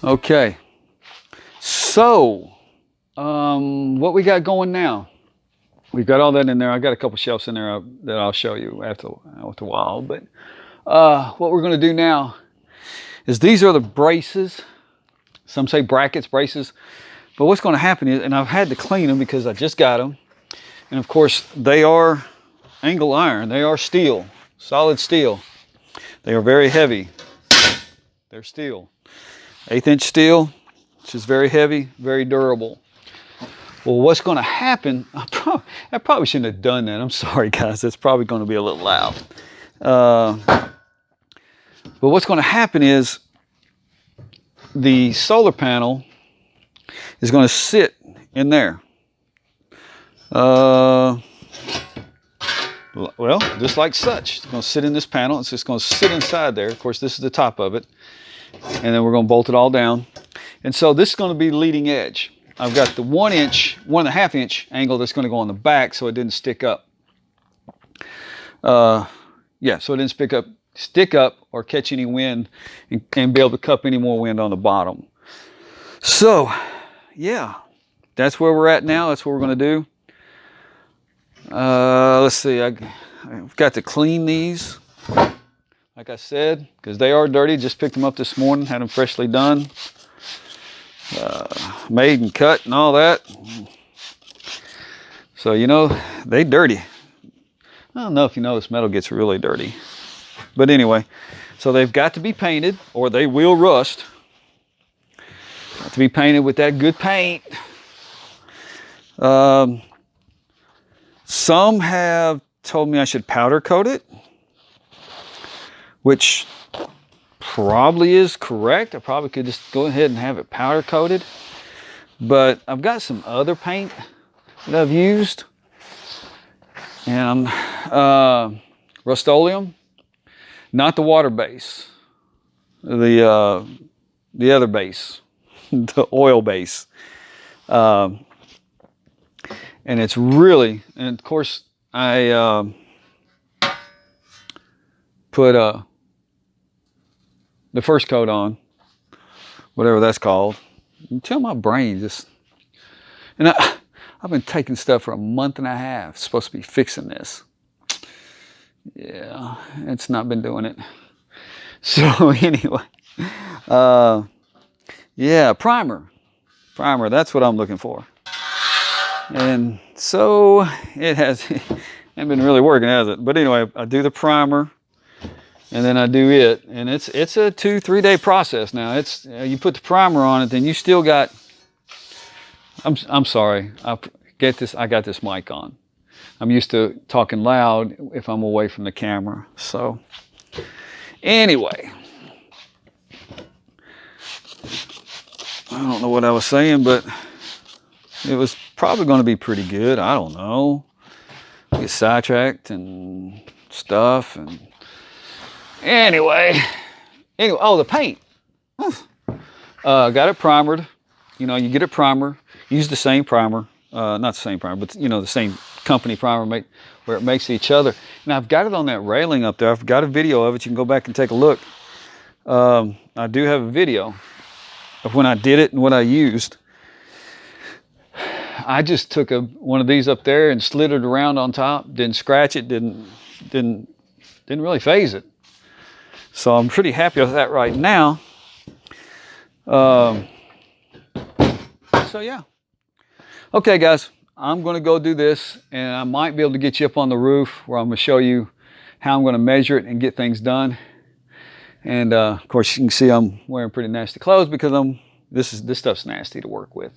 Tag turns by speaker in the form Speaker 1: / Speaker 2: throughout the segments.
Speaker 1: Okay, so what we got going now? We've got all that in there. I got a couple shelves in there that I'll show you after a while. But what we're going to do now is these are the braces. Some say brackets, braces. But what's going to happen is, and I've had to clean them because I just got them. And of course, they are angle iron. They are steel, solid steel. They are very heavy. They're steel. 1/8" steel, which is very heavy, very durable. Well, what's going to happen, I probably shouldn't have done that. I'm sorry, guys. That's probably going to be a little loud. But what's going to happen is the solar panel is going to sit in there. Well, just like such. It's going to sit in this panel. It's just going to sit inside there. Of course, this is the top of it. And then we're going to bolt it all down. And so this is going to be leading edge. I've got the 1.5 inch angle that's going to go on the back so it didn't stick up. Yeah, so it didn't stick up or catch any wind and be able to cup any more wind on the bottom. So, yeah, that's where we're at now. That's what we're going to do. Let's see, I've got to clean these, like I said, because they are dirty. Just picked them up this morning, had them freshly done. Made and cut and all that. So, you know, they dirty. I don't know if you notice, metal gets really dirty. But anyway, so they've got to be painted or they will rust. Got to be painted with that good paint. Some have told me I should powder coat it, which probably is correct. I probably could just go ahead and have it powder coated. But I've got some other paint that I've used. And Rust-Oleum, not the water base, the other base, the oil base. And it's really, and of course I put the first coat on, whatever that's called. Until my brain just, and I've been taking stuff for a month and a half. It's supposed to be fixing this. Yeah, it's not been doing it. So anyway, yeah, primer, that's what I'm looking for. And so it hasn't been really working, has it? But anyway, I do the primer. And then I do it, and it's a 2-3 day process now. It's you put the primer on it, then you still got. I'm sorry. I got this mic on. I'm used to talking loud if I'm away from the camera. So anyway, I don't know what I was saying, but it was probably going to be pretty good. I don't know. Get sidetracked and stuff and. Anyway, oh, the paint. Got it primered. You know, you get it primer. Use the same primer. Not the same primer, but you know, the same company primer where it makes each other. And I've got it on that railing up there. I've got a video of it. You can go back and take a look. I do have a video of when I did it and what I used. I just took one of these up there and slid it around on top. Didn't scratch it. Didn't really phase it. So I'm pretty happy with that right now. So yeah. Okay, guys, I'm going to go do this, and I might be able to get you up on the roof where I'm going to show you how I'm going to measure it and get things done. And of course, you can see I'm wearing pretty nasty clothes because this stuff's nasty to work with.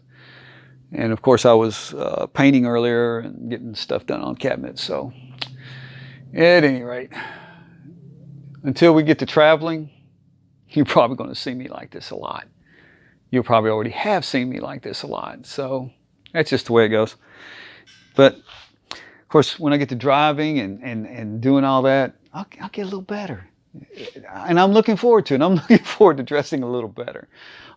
Speaker 1: And of course, I was painting earlier and getting stuff done on cabinets. So at any rate. Until we get to traveling, you're probably going to see me like this a lot. You probably already have seen me like this a lot. So that's just the way it goes. But of course, when I get to driving and doing all that, I'll get a little better. And I'm looking forward to it. I'm looking forward to dressing a little better,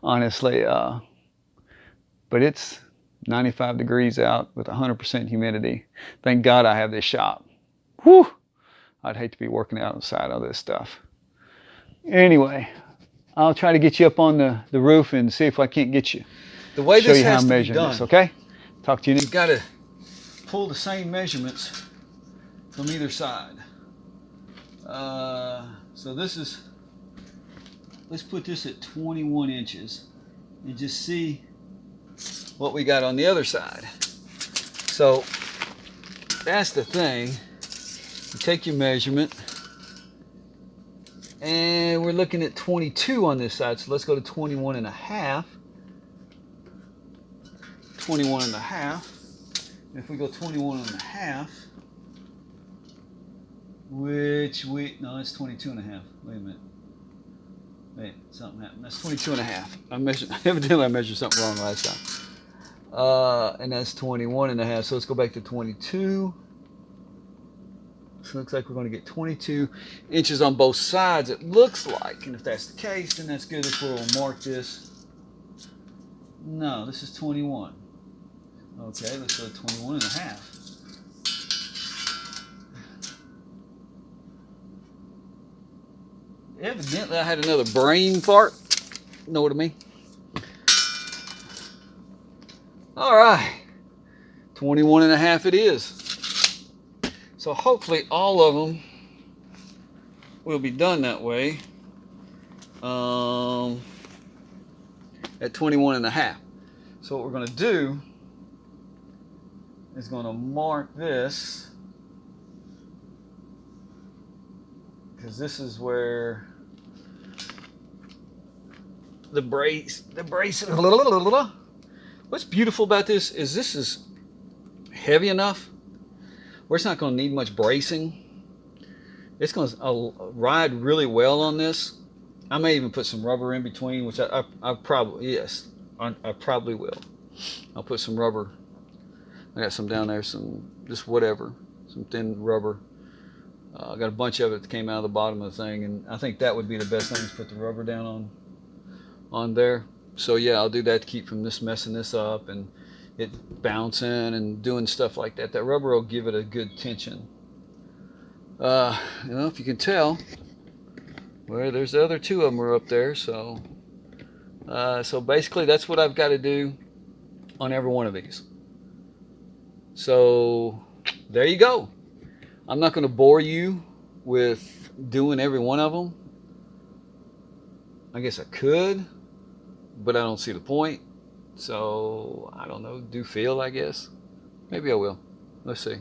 Speaker 1: honestly. But it's 95 degrees out with 100% humidity. Thank God I have this shop. Whew! I'd hate to be working outside of this stuff. Anyway, I'll try to get you up on the roof and see if I can't get you. The way
Speaker 2: Show
Speaker 1: this
Speaker 2: you how
Speaker 1: has
Speaker 2: I'm
Speaker 1: to be
Speaker 2: measuring
Speaker 1: done,
Speaker 2: this,
Speaker 1: okay? Talk to you.
Speaker 2: You've got to pull the same measurements from either side. So this is, let's put this at 21 inches and just see what we got on the other side. So that's the thing. You take your measurement, and we're looking at 22 on this side, so let's go to 21 and a half. 21 and a half. If we go 21 and a half, which we, no, that's 22 and a half. Wait a minute. Wait, something happened. That's 22 and a half. Evidently I measured something wrong last time. And that's 21 and a half. So let's go back to 22. So it looks like we're going to get 22 inches on both sides, it looks like. And if that's the case, then that's good. That's where we'll mark this. No, this is 21. Okay, let's go to 21 and a half. Evidently, I had another brain fart. Know what I mean? All right, 21 and a half it is. So hopefully all of them will be done that way at 21 and a half. So what we're going to do is going to mark this, because this is where the brace. What's beautiful about this is heavy enough where it's not going to need much bracing. It's going to ride really well on this. I may even put some rubber in between, which I probably, yes, I probably will. I'll put some rubber. I got some down there, some just whatever, some thin rubber. I got a bunch of it that came out of the bottom of the thing, and I think that would be the best thing, is put the rubber down on there. So yeah, I'll do that to keep from this messing this up and it bouncing and doing stuff like that. That rubber will give it a good tension. If you can tell, well, there's the other two of them are up there. So basically that's what I've got to do on every one of these. So there you go. I'm not going to bore you with doing every one of them. I guess I could, but I don't see the point. So I don't know, do feel, I guess. Maybe I will. Let's see.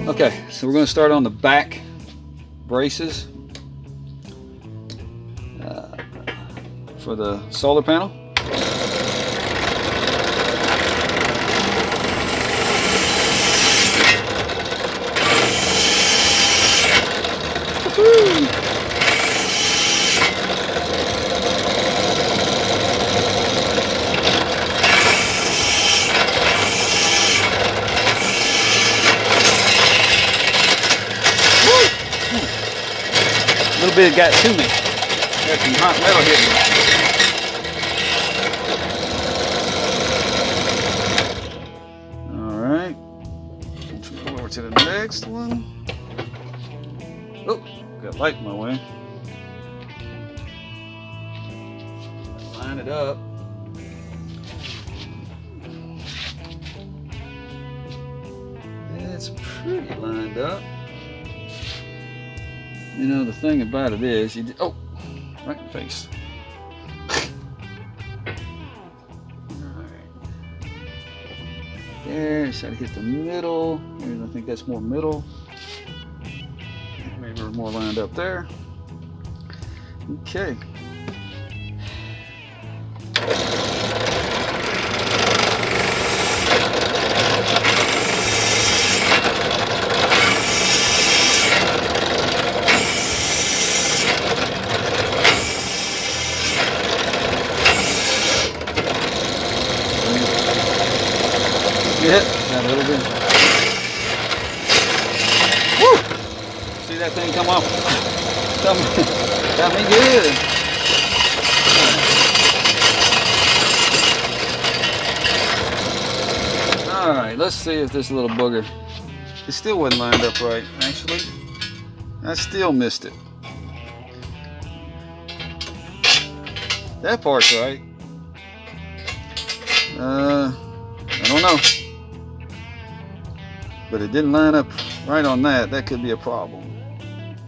Speaker 2: Okay, so we're going to start on the back braces for the solar panel. Woo-hoo! A little bit got to me. Got some hot metal hitting me. All right. Go over to the next one. Oh, got light in my way. Line it up. It's pretty lined up. You know, the thing about it is, oh, right in the face. Alright. There, so I hit the middle. I think that's more middle. Maybe we're more lined up there.
Speaker 1: Okay. Get that little bit. Woo! See that thing come off? Got me good. All right, let's see if this little booger. It still wasn't lined up right. Actually, I still missed it. That part's right. I don't know. But it didn't line up right on that. That could be a problem.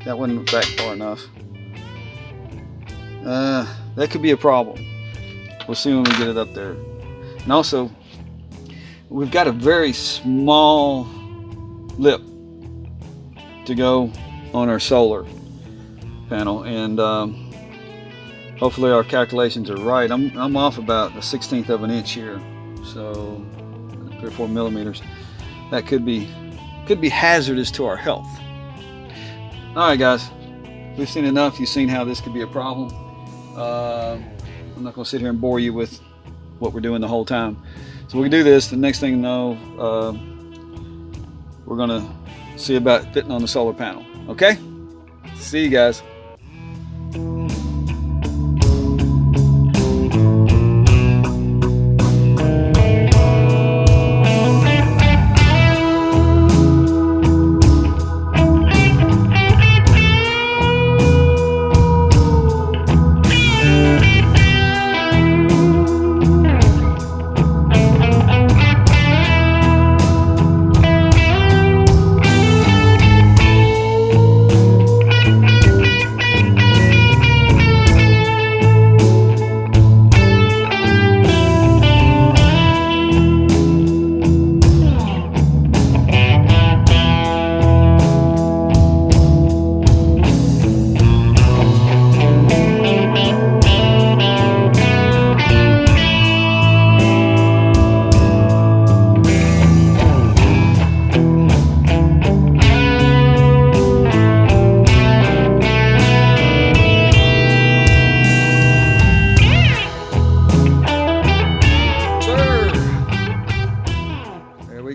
Speaker 1: That wasn't back far enough. That could be a problem. We'll see when we get it up there. And also, we've got a very small lip to go on our solar panel, and hopefully our calculations are right. I'm off about the 1/16 of an inch here, so 3 or 4 millimeters. That could be hazardous to our health. All right, guys, we've seen enough. You've seen how this could be a problem. I'm not going to sit here and bore you with what we're doing the whole time. So we can do this. The next thing you know, we're going to see about fitting on the solar panel. Okay? See you guys.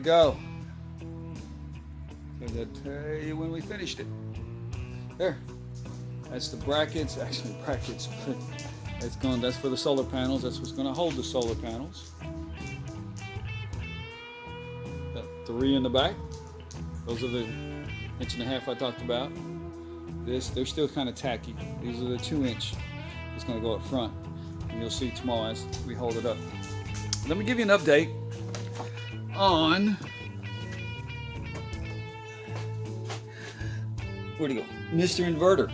Speaker 1: Go. Because I'll tell you when we finished it. There. That's the brackets. Actually, brackets. That's for the solar panels. That's what's going to hold the solar panels. Got 3 in the back. Those are the 1.5 inch I talked about. They're still kind of tacky. These are the 2 inch. It's going to go up front, and you'll see tomorrow as we hold it up. Let me give you an update on where'd he go? Mr. Inverter.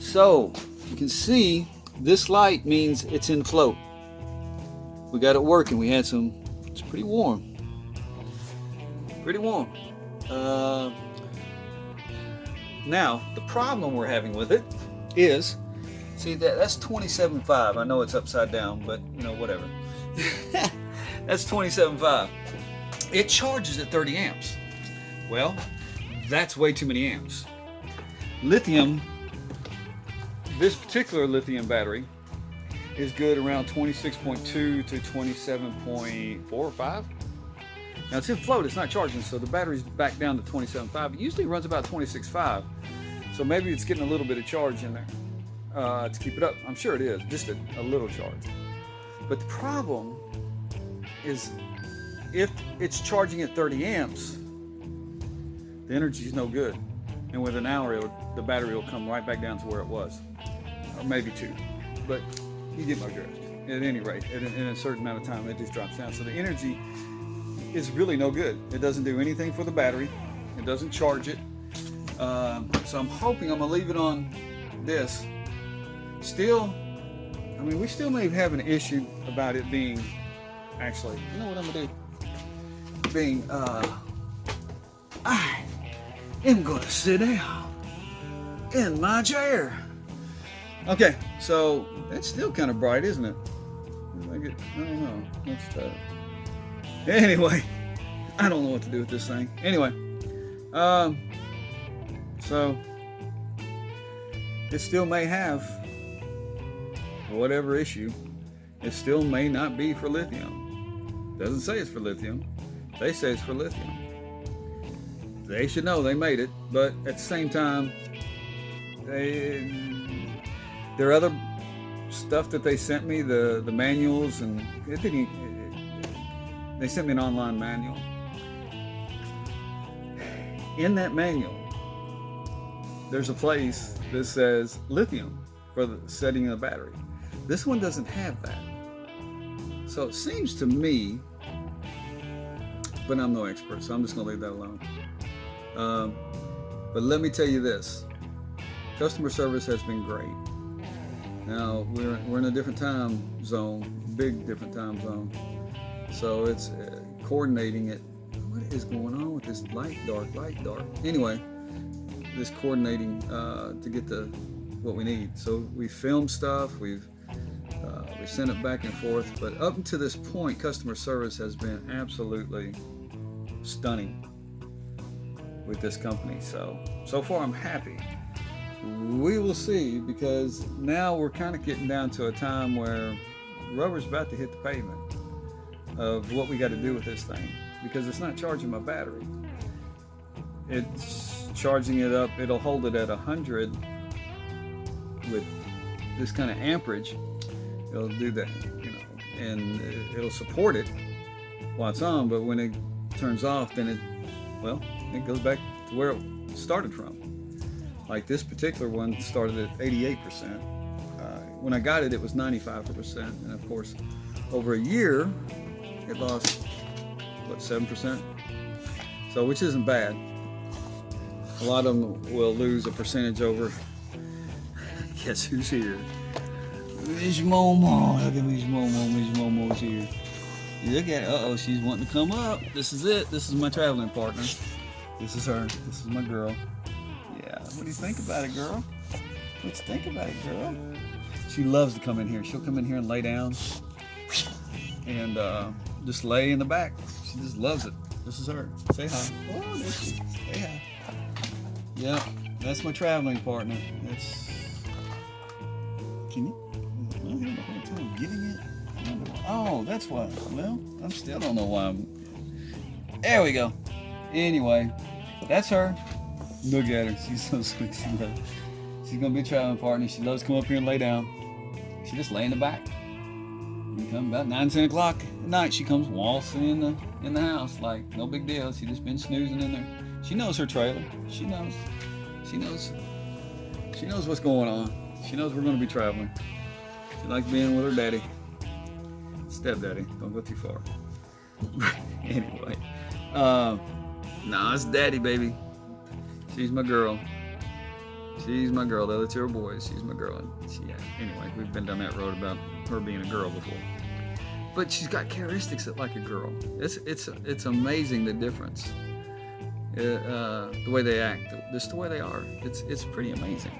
Speaker 1: So you can see this light means it's in float. We got it working. We had some. It's pretty warm. Pretty warm. Now the problem we're having with it is, see that's 27.5. I know it's upside down, but you know whatever. That's 27.5. It charges at 30 amps. Well, that's way too many amps. Lithium, this particular lithium battery is good around 26.2 to 27.4 or 5. Now it's in float, it's not charging, so the battery's back down to 27.5. It usually runs about 26.5. So maybe it's getting a little bit of charge in there to keep it up. I'm sure it is, just a little charge. But the problem is if it's charging at 30 amps, the energy is no good. And with an hour, the battery will come right back down to where it was. Or maybe 2. But you get my drift. At any rate, in a certain amount of time, it just drops down. So the energy is really no good. It doesn't do anything for the battery. It doesn't charge it. So I'm hoping I'm going to leave it on this. Still, I mean, we still may have an issue about it being, actually, you know what I'm going to do? Being, I am going to sit down in my chair
Speaker 2: Okay, so it's still kind of bright, isn't it? I don't know. Anyway, I don't know what to do with this thing. Anyway, so it still may have whatever issue. It still may not be for lithium. Doesn't say it's for lithium. They say it's for lithium. They should know they made it, but at the same time, there are other stuff that they sent me, the manuals, and they sent me an online manual. In that manual, there's a place that says lithium for the setting of the battery. This one doesn't have that. So it seems to me, but I'm no expert, so I'm just going to leave that alone. But let me tell you this. Customer service has been great. Now, we're in a different time zone, big different time zone. So it's coordinating it. What is going on with this light, dark? Anyway, this coordinating to get what we need. So we filmed stuff, we've sent it back and forth, but up until this point, customer service has been absolutely stunning with this company. So far I'm happy. We will see, because now we're kind of getting down to a time where rubber's about to hit the pavement of what we got to do with this thing, because it's not charging my battery. It's charging it up. It'll hold it at 100 with this kind of amperage. It'll do that, and it'll support it while it's on, but when it turns off, then it goes back to where it started from. Like this particular one started at 88%. When I got it, it was 95%, and of course, over a year, it lost 7%. So, which isn't bad. A lot of them will lose a percentage over. Guess who's here? Miss Momo. Look at Miss Momo. Miss Momo's here. Look at it. She's wanting to come up. This is it. This is my traveling partner. This is her. This is my girl. Yeah. What do you think about it, girl? What do you think about it, girl? She loves to come in here. She'll come in here and lay down and just lay in the back. She just loves it. This is her. Say hi. Oh, there she is. Say hi. Yeah, that's my traveling partner. Can you? I'm having a hard time getting it. Oh, that's why. Well, I still don't know why There we go. Anyway, that's her. Look at her. She's so sweet. She's gonna be a traveling partner. She loves to come up here and lay down. She just lay in the back. You come about 9, 10 o'clock at night. She comes waltzing in the house like no big deal. She just been snoozing in there. She knows her trailer. She knows what's going on. She knows we're going to be traveling. She likes being with her daddy. Stepdaddy. Don't go too far. Anyway. It's daddy, baby. She's my girl. She's my girl. The other two are boys. She's my girl. Anyway, we've been down that road about her being a girl before. But she's got characteristics that like a girl. It's amazing the difference. The way they act, just the way they are. It's pretty amazing.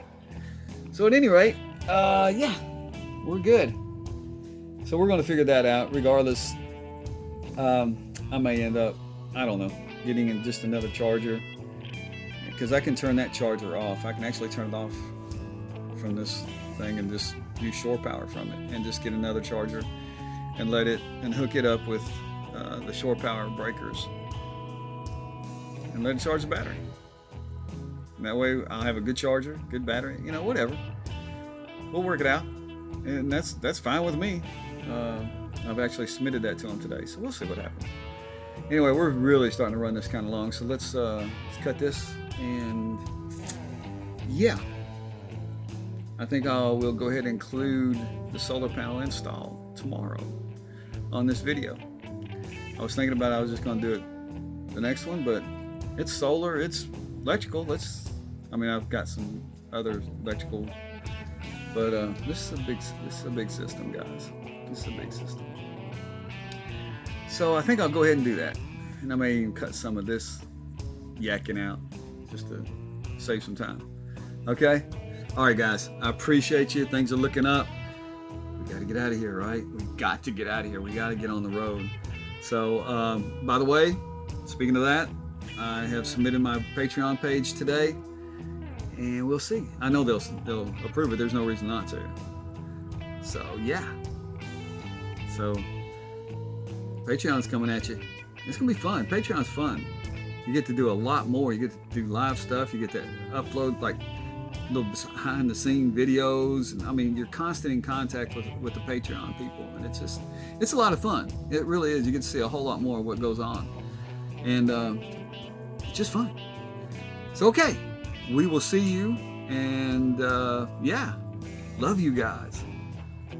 Speaker 2: So at any rate, we're good. So we're going to figure that out. Regardless, I may end up, I don't know, getting just another charger, because I can turn that charger off. I can actually turn it off from this thing and just use shore power from it, and just get another charger and hook it up with the shore power breakers, and let it charge the battery. And that way I'll have a good charger, good battery, whatever. We'll work it out, and that's fine with me. I've actually submitted that to them today, so we'll see what happens. Anyway, we're really starting to run this kind of long, so let's cut this, and I think we'll go ahead and include the solar panel install tomorrow on this video. I was thinking about I was just going to do it the next one, but it's solar, it's electrical. I've got some other electrical, but this is a big system, guys. This is a big system. So I think I'll go ahead and do that, and I may even cut some of this yakking out just to save some time. Okay.
Speaker 1: All right, guys, I appreciate you. Things are looking up. We got to get out of here, right? We got to get out of here. We got to get on the road. So, by the way, speaking of that, I have submitted my Patreon page today, and we'll see. I know they'll approve it. There's no reason not to. So yeah. So Patreon's coming at you. It's gonna be fun. Patreon's fun. You get to do a lot more. You get to do live stuff. You get to upload like little behind the scene videos, and I mean you're constant in contact with the Patreon people, and it's a lot of fun. It really is. You get to see a whole lot more of what goes on, and it's just fun. So okay, we will see you, and yeah, love you guys.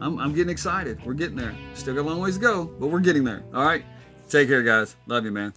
Speaker 1: I'm getting excited. We're getting there. Still got a long ways to go, but we're getting there. All right, take care, guys. Love you, man.